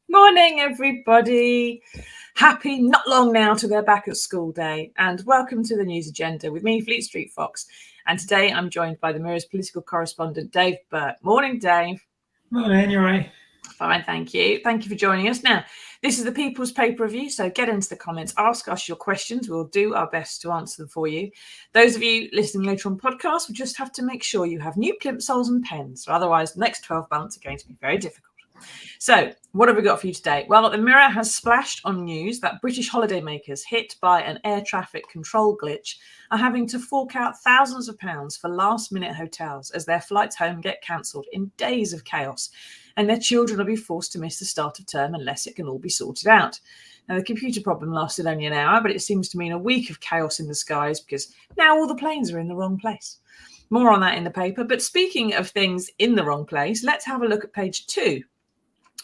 Morning, everybody. Happy not long now to go back at school day, and welcome to the news agenda with me, Fleet Street Fox. And today I'm joined by the Mirror's political correspondent, Dave Burt. Morning, Dave. Morning, you're right. Fine, thank you. Thank you for joining us. Now, this is the People's Paper Review, so get into the comments, ask us your questions. We'll do our best to answer them for you. Those of you listening later on podcast will just have to make sure you have new plimsolls and pens, otherwise the next 12 months are going to be very difficult. So, what have we got for you today? Well, the Mirror has splashed on news that British holidaymakers hit by an air traffic control glitch are having to fork out thousands of pounds for last-minute hotels as their flights home get cancelled in days of chaos, and their children will be forced to miss the start of term unless it can all be sorted out. Now, the computer problem lasted only an hour, but it seems to mean a week of chaos in the skies because now all the planes are in the wrong place. More on that in the paper. But speaking of things in the wrong place, let's have a look at page 2.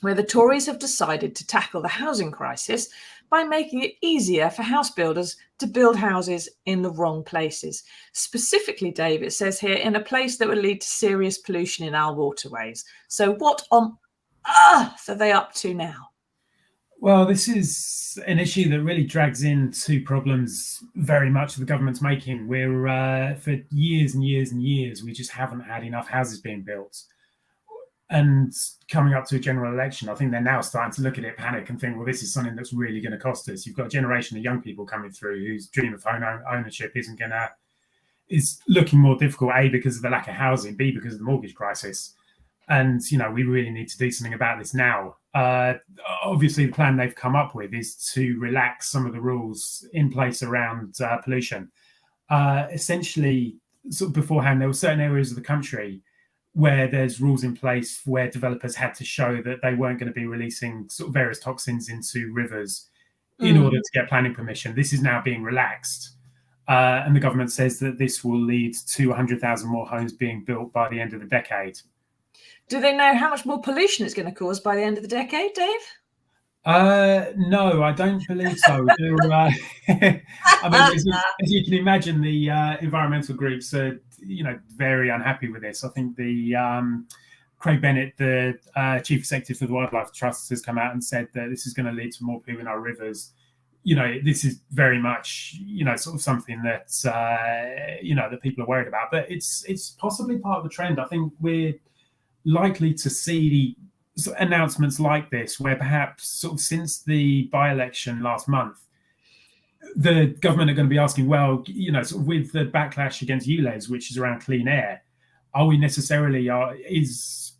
Where the Tories have decided to tackle the housing crisis by making it easier for house builders to build houses in the wrong places. Specifically, Dave, it says here, in a place that would lead to serious pollution in our waterways. So what on earth are they up to now? Well, this is an issue that really drags into problems very much the government's making. We're, for years and years and years, we just haven't had enough houses being built. And coming up to a general election, I think they're now starting to look at it, panic, and think, well, this is something that's really going to cost us. You've got a generation of young people coming through whose dream of home ownership is looking more difficult, A, because of the lack of housing, B, because of the mortgage crisis. And, we really need to do something about this now. Obviously, the plan they've come up with is to relax some of the rules in place around pollution. Essentially, sort of beforehand, there were certain areas of the country where there's rules in place where developers had to show that they weren't going to be releasing sort of various toxins into rivers in order to get planning permission. This is now being relaxed. And the government says that this will lead to 100,000 more homes being built by the end of the decade. Do they know how much more pollution it's going to cause by the end of the decade, Dave? No, I don't believe so. I mean, as you can imagine, the environmental groups are, very unhappy with this. I think the Craig Bennett, the chief executive for the Wildlife Trust, has come out and said that this is going to lead to more poo in our rivers. This is very much, sort of something that, that people are worried about. But it's possibly part of the trend. I think we're likely to see announcements like this, where perhaps sort of since the by-election last month, the government are going to be asking, well, sort of with the backlash against ULEZ, which is around clean air, are we necessarily does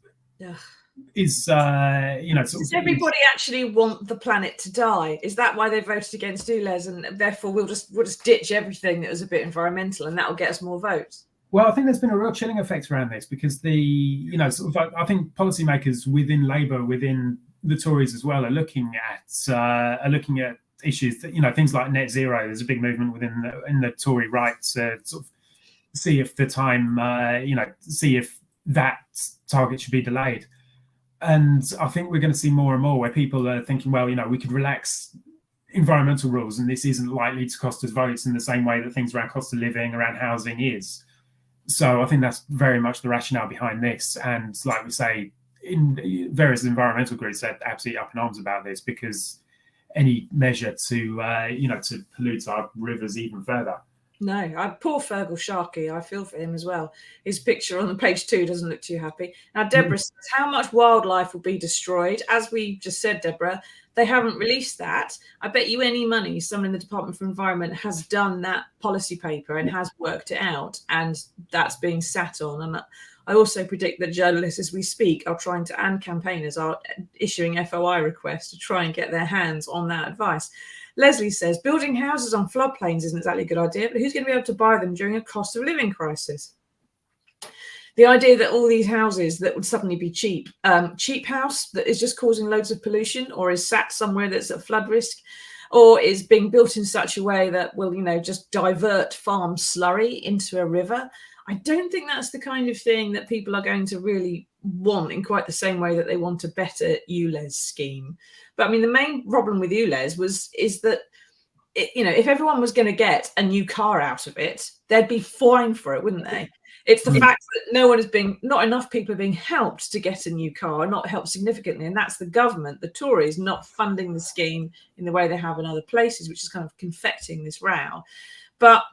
everybody actually want the planet to die? Is that why they voted against ULEZ, and therefore we'll just ditch everything that was a bit environmental, and that will get us more votes? Well, I think there's been a real chilling effect around this because I think policymakers within Labour, within the Tories as well, are looking at issues that, things like net zero. There's a big movement in the Tory right to sort of see if see if that target should be delayed. And I think we're going to see more and more where people are thinking, well, we could relax environmental rules and this isn't likely to cost us votes in the same way that things around cost of living, around housing is. So I think that's very much the rationale behind this. And like we say, in various environmental groups are absolutely up in arms about this because any measure to pollute our rivers even further. No, poor Fergal Sharkey. I feel for him as well. His picture on the page 2 doesn't look too happy. Now, Deborah says, how much wildlife will be destroyed? As we just said, Deborah, they haven't released that. I bet you any money someone in the Department for Environment has done that policy paper and has worked it out, and that's being sat on. And I also predict that journalists, as we speak, are trying to, and campaigners are issuing FOI requests to try and get their hands on that advice. Leslie says, building houses on floodplains isn't exactly a good idea, but who's going to be able to buy them during a cost of living crisis? The idea that all these houses that would suddenly be cheap house that is just causing loads of pollution, or is sat somewhere that's at flood risk, or is being built in such a way that will, just divert farm slurry into a river. I don't think that's the kind of thing that people are going to really want in quite the same way that they want a better ULEZ scheme. But I mean, the main problem with ULEZ is that, if everyone was going to get a new car out of it, they'd be fine for it, wouldn't they? It's the fact that not enough people are being helped to get a new car, not helped significantly. And that's the government, the Tories, not funding the scheme in the way they have in other places, which is kind of confecting this row. But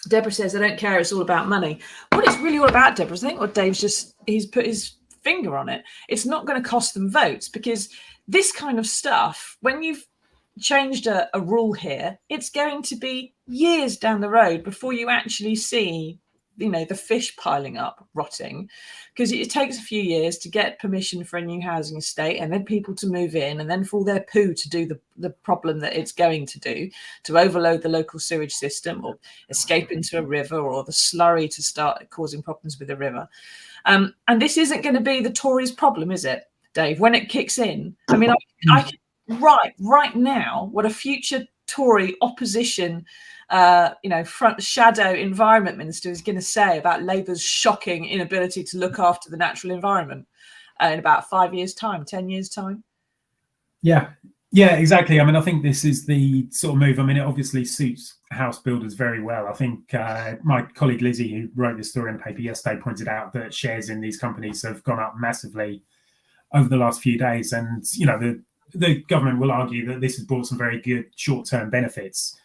Deborah says, I don't care, it's all about money. What it's really all about, Deborah, I think what Dave's he's put his finger on it. It's not going to cost them votes, because this kind of stuff, when you've changed a rule here, it's going to be years down the road before you actually see the fish piling up, rotting, because it takes a few years to get permission for a new housing estate, and then people to move in, and then for all their poo to do the problem that it's going to do, to overload the local sewage system, or escape into a river, or the slurry to start causing problems with the river. And this isn't going to be the Tories' problem, is it, Dave? When it kicks in, I mean, I can right now what a future Tory opposition front shadow environment minister is going to say about Labour's shocking inability to look after the natural environment in about 5 years' time, 10 years' time. Yeah, exactly. I mean, I think this is the sort of move. I mean, it obviously suits house builders very well. I think my colleague Lizzie, who wrote this story in the paper yesterday, pointed out that shares in these companies have gone up massively over the last few days. And, the government will argue that this has brought some very good short-term benefits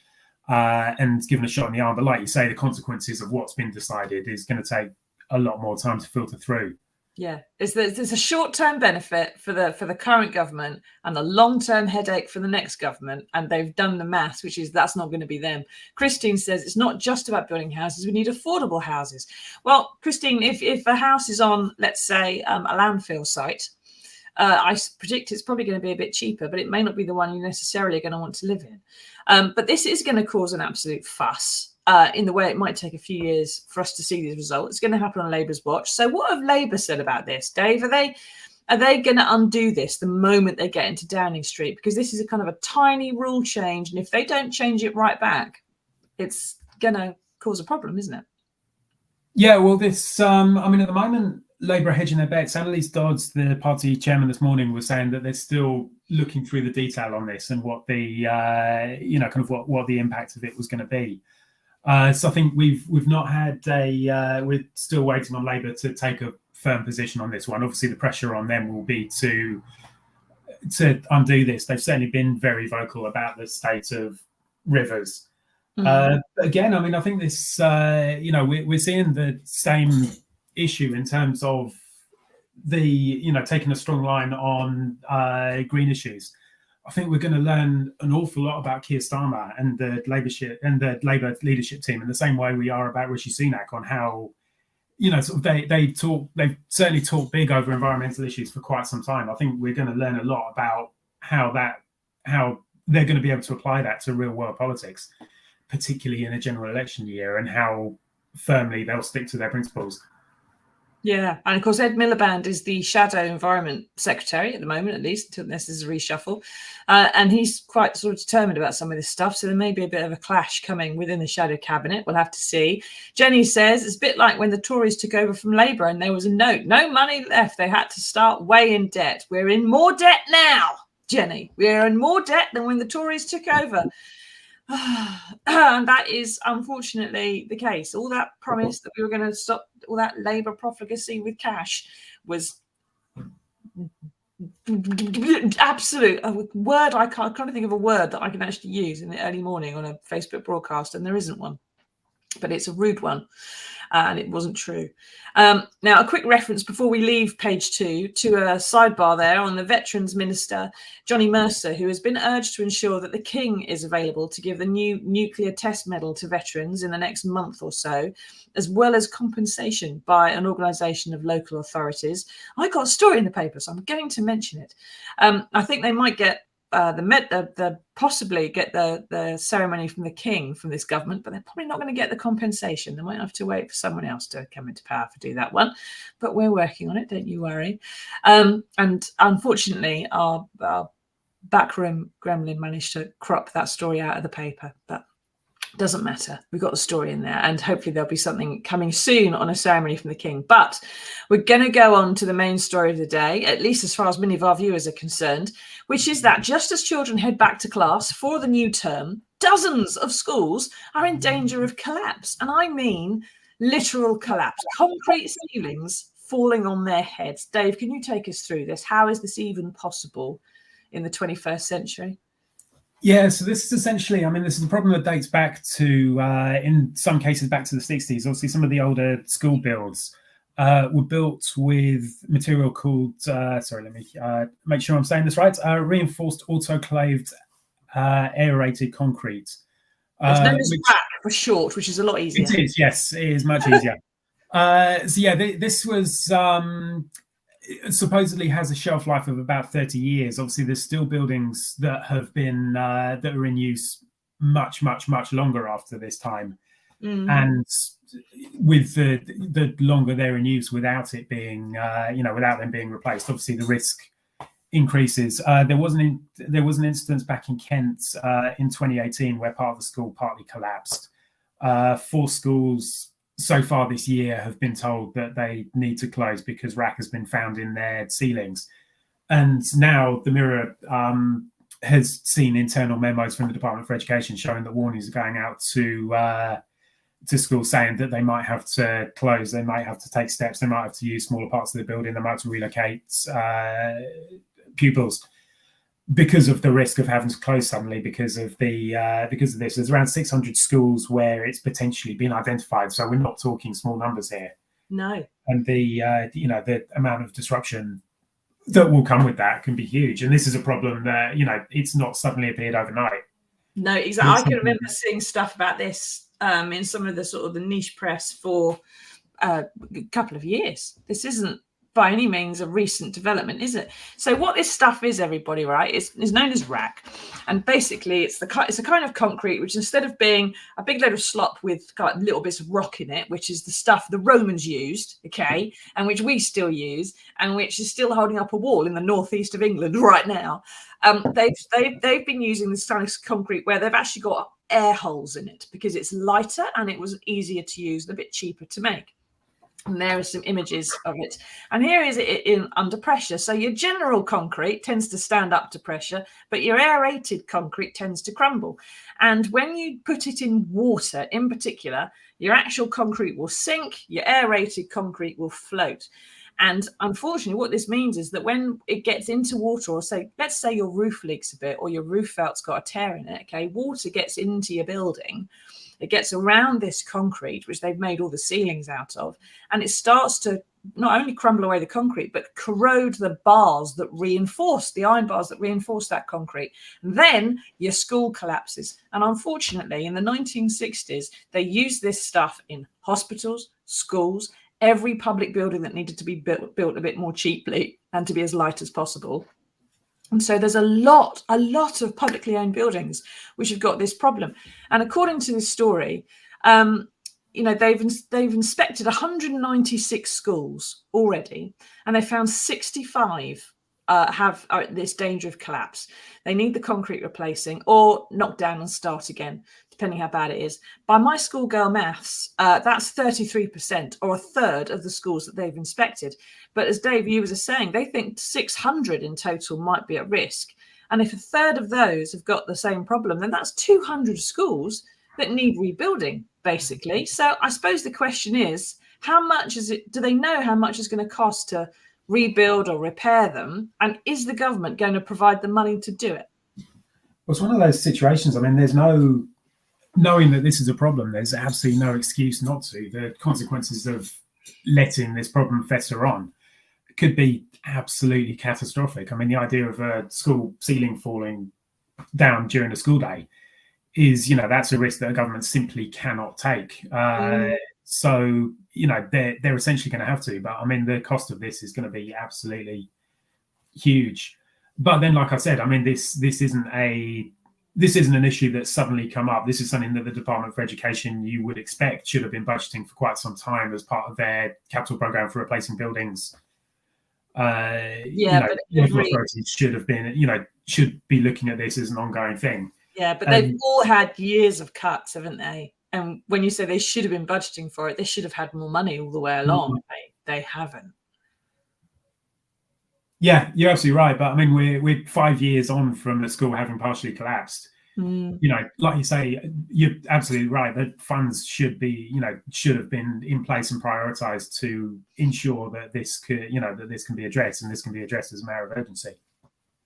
and given a shot in the arm. But like you say, the consequences of what's been decided is going to take a lot more time to filter through. Yeah, there's a short-term benefit for the current government and a long-term headache for the next government, and they've done the maths, which is that's not going to be them. Christine says it's not just about building houses; we need affordable houses. Well, Christine, if a house is on, let's say, a landfill site, I predict it's probably going to be a bit cheaper, but it may not be the one you necessarily are going to want to live in. But this is going to cause an absolute fuss. In the way it might take a few years for us to see these results. It's going to happen on Labour's watch. So what have Labour said about this, Dave? Are they going to undo this the moment they get into Downing Street? Because this is a kind of a tiny rule change, and if they don't change it right back, it's going to cause a problem, isn't it? Yeah, well, this, I mean, at the moment, Labour are hedging their bets. Annalise Dodds, the party chairman this morning, was saying that they're still looking through the detail on this and what the, kind of what the impact of it was going to be. So I think we've not had we're still waiting on Labour to take a firm position on this one. Obviously, the pressure on them will be to undo this. They've certainly been very vocal about the state of rivers. Again, I mean, I think this, we're seeing the same issue in terms of the, taking a strong line on green issues. I think we're going to learn an awful lot about Keir Starmer and the Labour leadership team in the same way we are about Rishi Sunak on how, sort of they've certainly talked big over environmental issues for quite some time. I think we're going to learn a lot about how they're going to be able to apply that to real world politics, particularly in a general election year, and how firmly they'll stick to their principles. Yeah, and of course Ed Miliband is the Shadow Environment Secretary at the moment, at least until this is a reshuffle, and he's quite sort of determined about some of this stuff. So there may be a bit of a clash coming within the Shadow Cabinet. We'll have to see. Jenny says it's a bit like when the Tories took over from Labour and there was a note, no money left. They had to start way in debt. We're in more debt now, Jenny. We're in more debt than when the Tories took over. And that is unfortunately the case. All that promise that we were going to stop all that Labour profligacy with cash was absolute a word. I can't think of a word that I can actually use in the early morning on a Facebook broadcast, and there isn't one, but it's a rude one. and it wasn't true. Now, a quick reference before we leave page 2 to a sidebar there on the Veterans Minister, Johnny Mercer, who has been urged to ensure that the King is available to give the new nuclear test medal to veterans in the next month or so, as well as compensation by an organisation of local authorities. I got a story in the paper, so I'm going to mention it. I think they might get possibly get the ceremony from the King from this government, but they're probably not going to get the compensation. They might have to wait for someone else to come into power to do that one, but we're working on it, don't you worry. And unfortunately, our backroom gremlin managed to crop that story out of the paper, but doesn't matter. We've got the story in there, and hopefully there'll be something coming soon on a ceremony from the King. But we're going to go on to the main story of the day, at least as far as many of our viewers are concerned, which is that just as children head back to class for the new term, dozens of schools are in danger of collapse. And I mean literal collapse. Concrete ceilings falling on their heads. Dave, can you take us through this? How is this even possible in the 21st century? Yeah, so this is essentially, this is a problem that dates back to, in some cases, back to the 60s. Obviously, some of the older school builds were built with material called, sorry, let me make sure I'm saying this right, reinforced autoclaved aerated concrete. It's known as RAC for short, which is a lot easier. It is, yes, it is much easier. So yeah, this was... supposedly has a shelf life of about 30 years. Obviously, there's still buildings that have been that are in use much longer after this time, and with the longer they're in use without it being without them being replaced, obviously the risk increases. There was an instance back in Kent in 2018 where part of the school partly collapsed. 4 schools so far this year have been told that they need to close because RAC has been found in their ceilings. And now the Mirror has seen internal memos from the Department for Education showing that warnings are going out to schools saying that they might have to close, they might have to take steps, they might have to use smaller parts of the building, they might have to relocate pupils because of the risk of having to close suddenly because of this. There's around 600 schools where it's potentially been identified, so we're not talking small numbers here. No. And the amount of disruption that will come with that can be huge. And this is a problem that it's not suddenly appeared overnight. No, exactly. I can remember seeing stuff about this in some of the sort of the niche press for a couple of years. This isn't by any means a recent development, is it? So what this stuff is, everybody, right, is known as RAC, and basically it's a kind of concrete which, instead of being a big load of slop with kind of little bits of rock in it, which is the stuff the Romans used, okay, and which we still use, and which is still holding up a wall in the northeast of England right now. They've been using this kind of concrete where they've actually got air holes in it because it's lighter and it was easier to use and a bit cheaper to make. And there are some images of it. And here is it under pressure. So your general concrete tends to stand up to pressure, but your aerated concrete tends to crumble. And when you put it in water in particular, your actual concrete will sink, your aerated concrete will float. And unfortunately, what this means is that when it gets into water, or let's say your roof leaks a bit or your roof felt's got a tear in it, okay, water gets into your building. It gets around this concrete, which they've made all the ceilings out of, and it starts to not only crumble away the concrete, but corrode the bars that reinforce, the iron bars that reinforce that concrete. And then your school collapses. And unfortunately, in the 1960s, they used this stuff in hospitals, schools, every public building that needed to be built a bit more cheaply and to be as light as possible. And so there's a lot of publicly owned buildings which have got this problem. And according to this story, they've inspected 196 schools already, and they found 65 have this danger of collapse. They need the concrete replacing or knock down and start again, depending how bad it is. By my schoolgirl maths, that's 33%, or a third of the schools that they've inspected. But as Dave, you were saying, they think 600 in total might be at risk. And if a third of those have got the same problem, then that's 200 schools that need rebuilding, basically. So I suppose the question is, how much is it? Do they know how much it's going to cost to rebuild or repair them? And is the government going to provide the money to do it? Well, it's one of those situations. I mean, there's no knowing that this is a problem, there's absolutely no excuse not to. The consequences of letting this problem fester on could be absolutely catastrophic. I mean, the idea of a school ceiling falling down during a school day is, that's a risk that a government simply cannot take. So, they're essentially going to have to. But I mean, the cost of this is going to be absolutely huge. But then, like I said, I mean, this isn't an issue that's suddenly come up. This is something that the Department for Education, you would expect, should have been budgeting for quite some time as part of their capital program for replacing buildings. But local authorities should be looking at this as an ongoing thing. Yeah, but they've all had years of cuts, haven't they? And when you say they should have been budgeting for it, they should have had more money all the way along. They haven't. Yeah, you're absolutely right. But I mean, we're 5 years on from the school having partially collapsed. Like you say, you're absolutely right. The funds should have been in place and prioritized to ensure that this can be addressed, and this can be addressed as a matter of urgency.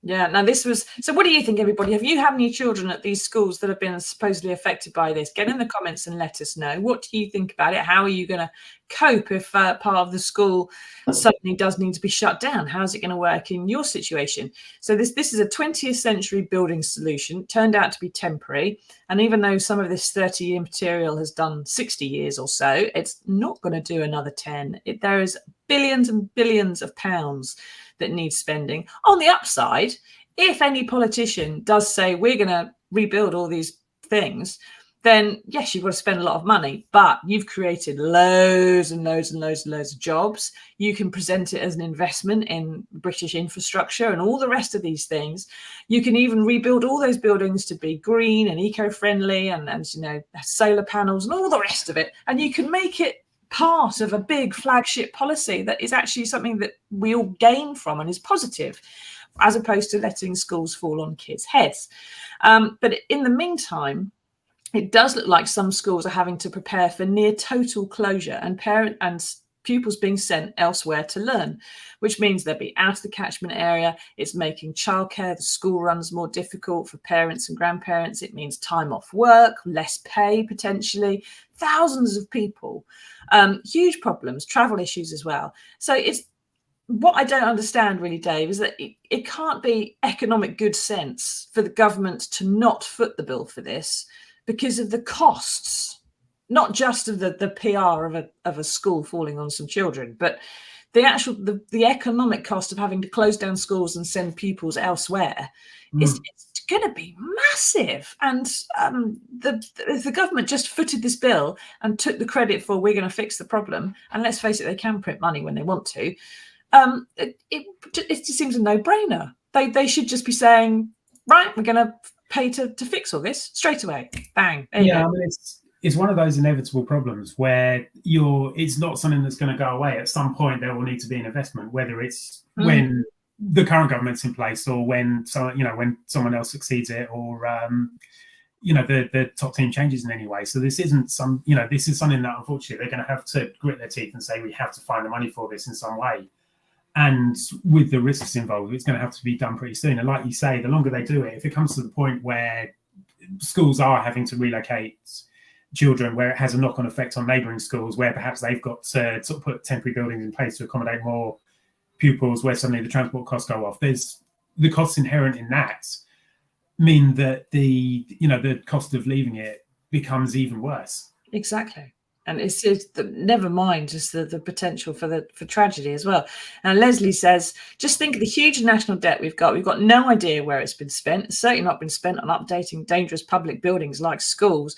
Yeah. Now, so what do you think, everybody? Have you had any children at these schools that have been supposedly affected by this? Get in the comments and let us know. What do you think about it? How are you going to cope if part of the school suddenly does need to be shut down? How's it going to work in your situation? So this is a 20th century building solution, turned out to be temporary. And even though some of this 30-year material has done 60 years or so, it's not going to do another 10. There is billions and billions of pounds that needs spending. On the upside, if any politician does say we're going to rebuild all these things, then yes, you've got to spend a lot of money, but you've created loads and loads and loads and loads of jobs. You can present it as an investment in British infrastructure and all the rest of these things. You can even rebuild all those buildings to be green and eco-friendly and solar panels and all the rest of it. And you can make it part of a big flagship policy that is actually something that we all gain from and is positive, as opposed to letting schools fall on kids' heads. But in the meantime, it does look like some schools are having to prepare for near total closure and pupils being sent elsewhere to learn, which means they'll be out of the catchment area. It's making childcare, the school runs, more difficult for parents and grandparents. It means time off work, less pay potentially, thousands of people, huge problems, travel issues as well. So it's what I don't understand really, Dave, is that it can't be economic good sense for the government to not foot the bill for this because of the costs, not just of the PR of a school falling on some children, but the economic cost of having to close down schools and send pupils elsewhere is going to be massive. And if the government just footed this bill and took the credit for we're going to fix the problem, and let's face it, they can print money when they want to, it just seems a no-brainer. They should just be saying, right, we're going to pay to fix all this straight away. Bang. Yeah, I mean, it's one of those inevitable problems where it's not something that's going to go away. At some point, there will need to be an investment, whether it's when the current government's in place or when someone else succeeds it, or the top team changes in any way. So this isn't this is something that unfortunately they're going to have to grit their teeth and say we have to find the money for this in some way. And with the risks involved, it's going to have to be done pretty soon. And like you say, the longer they do it, if it comes to the point where schools are having to relocate children, where it has a knock-on effect on neighbouring schools, where perhaps they've got to sort of put temporary buildings in place to accommodate more pupils, where suddenly the transport costs go off, there's the costs inherent in that mean that the cost of leaving it becomes even worse. Exactly. And it's never mind just the potential for tragedy as well. And Leslie says, just think of the huge national debt we've got. We've got no idea where it's been spent. It's certainly not been spent on updating dangerous public buildings like schools.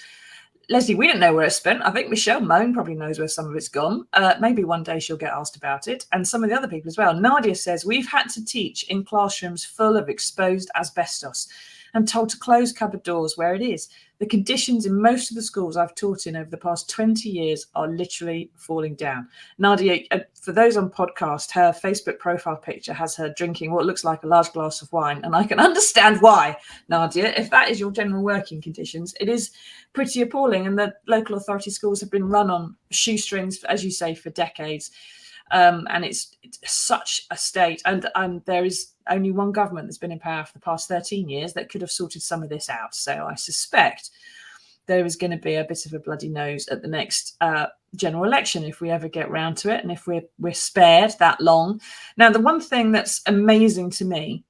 Leslie, we don't know where it's spent. I think Michelle Moan probably knows where some of it's gone. Maybe one day she'll get asked about it. And some of the other people as well. Nadia says, we've had to teach in classrooms full of exposed asbestos and told to close cupboard doors where it is. The conditions in most of the schools I've taught in over the past 20 years are literally falling down. Nadia, for those on podcast, her Facebook profile picture has her drinking what looks like a large glass of wine. And I can understand why, Nadia. If that is your general working conditions, it is pretty appalling. And the local authority schools have been run on shoestrings, as you say, for decades. And it's such a state. And there is only one government that's been in power for the past 13 years that could have sorted some of this out. So I suspect there is going to be a bit of a bloody nose at the next general election if we ever get round to it, and if we're spared that long. Now, the one thing that's amazing to me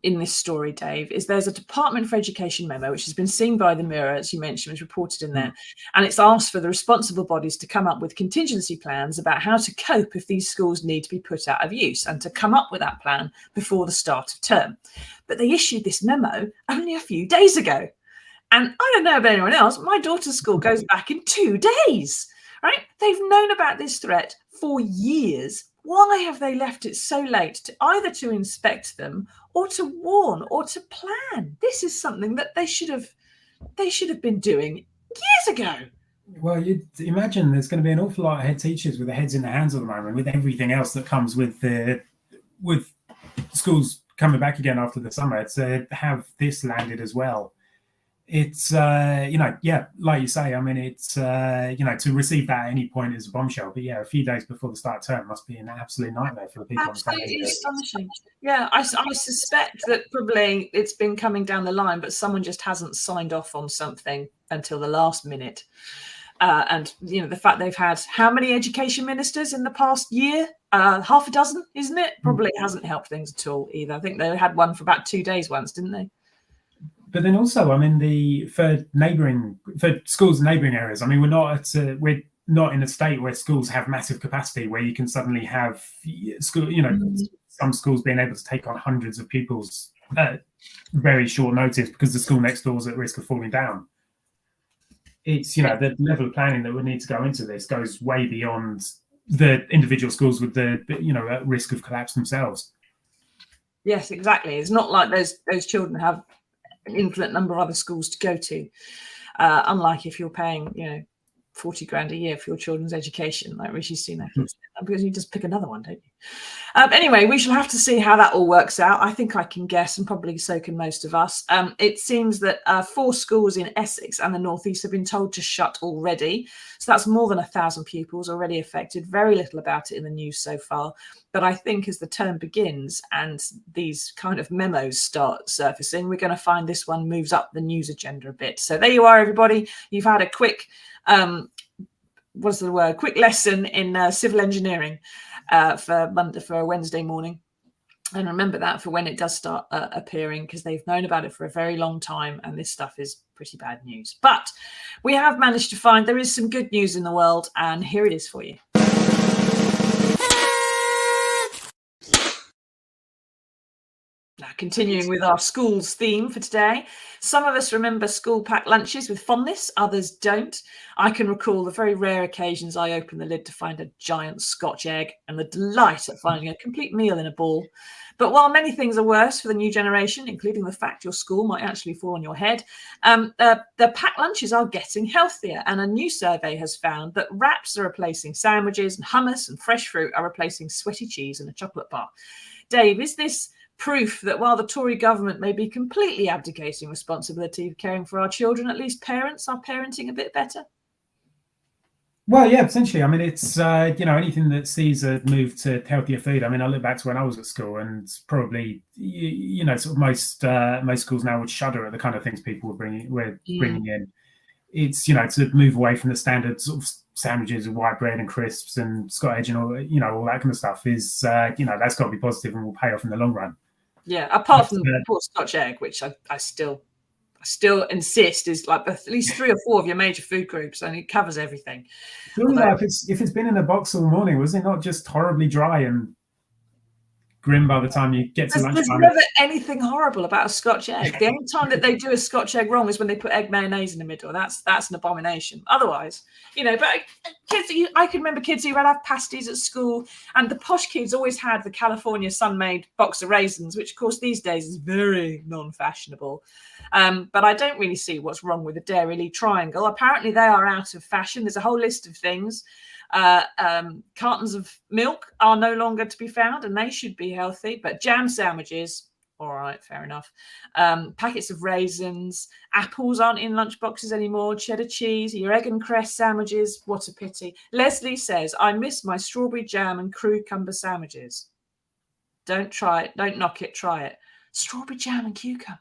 in this story, Dave, is there's a Department for Education memo which has been seen by the Mirror, as you mentioned, was reported in there, and it's asked for the responsible bodies to come up with contingency plans about how to cope if these schools need to be put out of use, and to come up with that plan before the start of term. But they issued this memo only a few days ago, and I don't know about anyone else, my daughter's school goes back in 2 days, right? They've known about this threat for years. Why have they left it so late to either to inspect them or to warn or to plan? This is something that they should have been doing years ago. Well, you'd imagine there's going to be an awful lot of head teachers with their heads in their hands at the moment, with everything else that comes with schools coming back again after the summer, to have this landed as well. It's like you say, I mean, it's to receive that at any point is a bombshell, but a few days before the start of term must be an absolute nightmare for the people. Absolutely astonishing. Yeah, I suspect that probably it's been coming down the line, but someone just hasn't signed off on something until the last minute. And the fact they've had how many education ministers in the past year? Half a dozen, isn't it? Probably hasn't helped things at all either. I think they had one for about 2 days once, didn't they? But then also, I mean, for schools in neighbouring areas, I mean, we're not in a state where schools have massive capacity, where you can suddenly have some schools being able to take on hundreds of pupils at very short notice because the school next door is at risk of falling down. It's the level of planning that would need to go into this goes way beyond the individual schools with the at risk of collapse themselves. Yes, exactly. It's not like those children have an infinite number of other schools to go to, unlike if you're paying 40 grand a year for your children's education, like Rishi Sunak, because you just pick another one, don't you? Anyway, we shall have to see how that all works out. I think I can guess, and probably so can most of us. It seems that 4 schools in Essex and the North East have been told to shut already. So that's more than 1,000 pupils already affected. Very little about it in the news so far. But I think as the term begins and these kind of memos start surfacing, we're going to find this one moves up the news agenda a bit. So there you are, everybody. You've had a quick quick lesson in civil engineering for a Wednesday morning. And remember that for when it does start appearing, because they've known about it for a very long time, and this stuff is pretty bad news. But we have managed to find there is some good news in the world, and here it is for you. Now, continuing with our schools theme for today, some of us remember school packed lunches with fondness, others don't. I can recall the very rare occasions I opened the lid to find a giant Scotch egg and the delight at finding a complete meal in a ball. But while many things are worse for the new generation, including the fact your school might actually fall on your head, the packed lunches are getting healthier. And a new survey has found that wraps are replacing sandwiches, and hummus and fresh fruit are replacing sweaty cheese and a chocolate bar. Dave, is this proof that while the Tory government may be completely abdicating responsibility of caring for our children, at least parents are parenting a bit better? Well, yeah, potentially. I mean, it's anything that sees a move to healthier food. I mean, I look back to when I was at school, and probably sort of most schools now would shudder at the kind of things people were bringing in. It's to move away from the standard sort of sandwiches with white bread and crisps and Scotch egg and all that kind of stuff is that's got to be positive and will pay off in the long run. Yeah, apart from the poor Scotch egg, which I still insist is like at least 3 or 4 of your major food groups, and it covers everything. If it's been in a box all morning, was it not just horribly dry and grim by the time you get to lunchtime? There's never anything horrible about a Scotch egg. The only time that they do a Scotch egg wrong is when they put egg mayonnaise in the middle. That's an abomination. Otherwise, but kids, I can remember kids who would have pasties at school, and the posh kids always had the California Sun-made box of raisins, which of course these days is very non-fashionable. But I don't really see what's wrong with the Dairy Lee triangle. Apparently they are out of fashion. There's a whole list of things. Cartons of milk are no longer to be found, and they should be healthy, but jam sandwiches, all right, fair enough. Packets of raisins, apples aren't in lunch boxes anymore, cheddar cheese, your egg and cress sandwiches, what a pity. Leslie says, I miss my strawberry jam and cucumber sandwiches. Don't try it, don't knock it, try it. Strawberry jam and cucumber.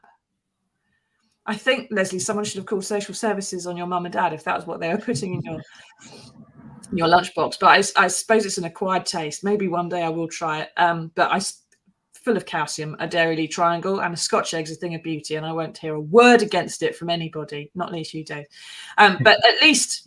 I think, Leslie, someone should have called social services on your mum and dad if that was what they were putting in your lunchbox. But I suppose it's an acquired taste. Maybe one day I will try it. But full of calcium, a Dairy triangle, and a Scotch egg's a thing of beauty, and I won't hear a word against it from anybody, not least you, Dave. But at least,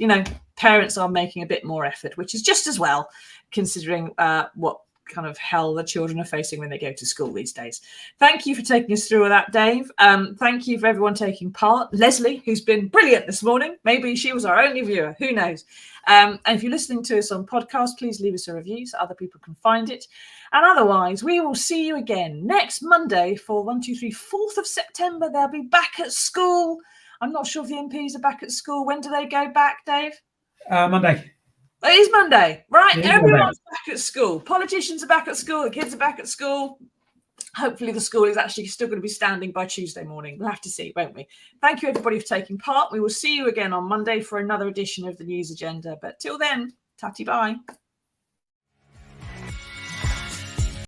parents are making a bit more effort, which is just as well, considering what kind of hell the children are facing when they go to school these days. Thank you for taking us through all that, Dave. Thank you for everyone taking part. Leslie, who's been brilliant this morning. Maybe she was our only viewer. Who knows? And if you're listening to us on podcast, please leave us a review so other people can find it. And otherwise, we will see you again next Monday for 4th of September. They'll be back at school. I'm not sure if the MPs are back at school. When do they go back, Dave? Monday. It is Monday, right? It is Everyone's Monday. back at school. Politicians are back at school. The kids are back at school. Hopefully the school is actually still going to be standing by Tuesday morning. We'll have to see, won't we? Thank you, everybody, for taking part. We will see you again on Monday for another edition of the News Agenda. But till then, tatty bye.